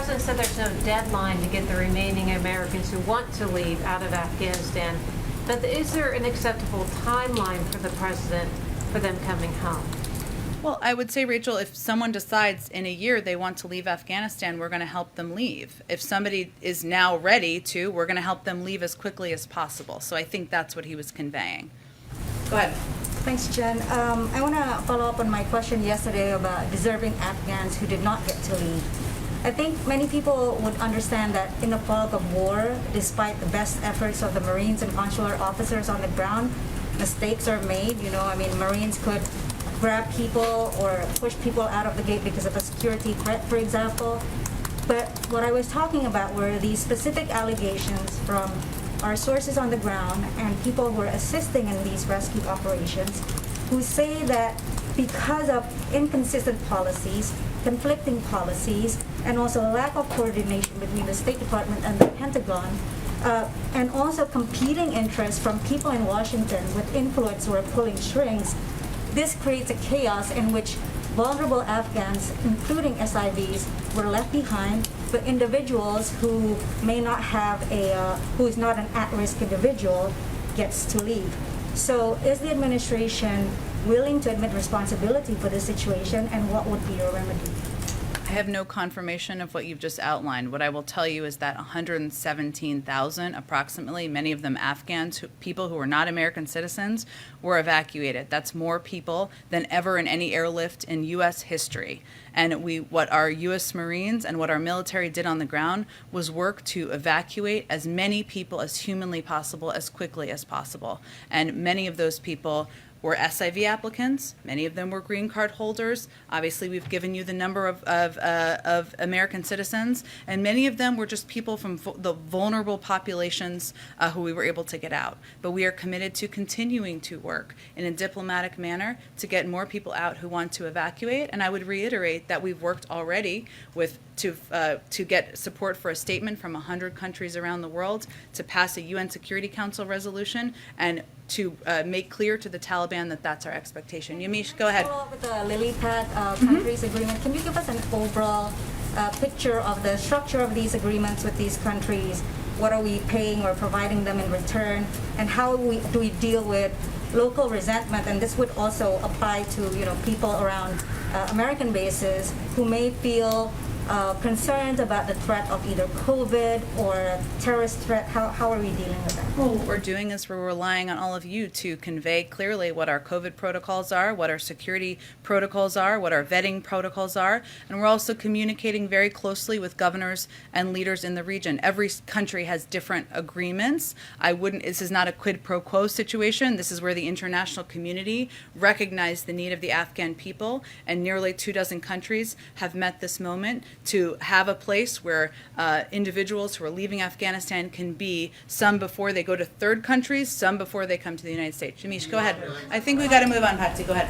President said there's no deadline to get the remaining Americans who want to leave out of Afghanistan. But is there an acceptable timeline for the President for them coming home? Well, I would say, Rachel, if someone decides in a year they want to leave Afghanistan, we're going to help them leave. If somebody is now ready to, we're going to help them leave as quickly as possible. So I think that's what he was conveying. Go ahead. Thanks, Jen. I want to follow up on my question yesterday about deserving Afghans who did not get to leave. I think many people would understand that in the fog of war, despite the best efforts of the Marines and consular officers on the ground, mistakes are made. Marines could grab people or push people out of the gate because of a security threat, for example. But what I was talking about were these specific allegations from our sources on the ground and people who are assisting in these rescue operations who say that because of inconsistent policies, conflicting policies, and also lack of coordination between the State Department and the Pentagon, and also competing interests from people in Washington with influence who are pulling strings, this creates a chaos in which vulnerable Afghans, including SIVs, were left behind, but individuals who may not have who is not an at-risk individual gets to leave. So is the administration willing to admit responsibility for this situation, and what would be your remedy? I have no confirmation of what you've just outlined. What I will tell you is that 117,000, approximately, many of them Afghans, people who are not American citizens, were evacuated. That's more people than ever in any airlift in U.S. history. And what our U.S. Marines and what our military did on the ground was work to evacuate as many people as humanly possible, as quickly as possible. And many of those people were SIV applicants. Many of them were green card holders. Obviously, we've given you the number of American citizens, and many of them were just people from the vulnerable populations who we were able to get out. But we are committed to continuing to work in a diplomatic manner to get more people out who want to evacuate. And I would reiterate that we've worked already to get support for a statement from 100 countries around the world to pass a UN Security Council resolution and to make clear to the Taliban that that's our expectation. Yamiche, go ahead. Follow up with the lily pad countries agreement. Can you give us an overall picture of the structure of these agreements with these countries? What are we paying or providing them in return? And how do we deal with local resentment? And this would also apply to people around American bases who may feel concerned about the threat of either COVID or a terrorist threat. How are we dealing with that? Well, what we're doing is we're relying on all of you to convey clearly what our COVID protocols are, what our security protocols are, what our vetting protocols are, and we're also communicating very closely with governors and leaders in the region. Every country has different agreements. This is not a quid pro quo situation. This is where the international community recognized the need of the Afghan people, and nearly 24 countries have met this moment to have a place where individuals who are leaving Afghanistan can be, some before they go to third countries, some before they come to the United States. Jamish, go ahead. I think we've got to move on, Patsy. Go ahead.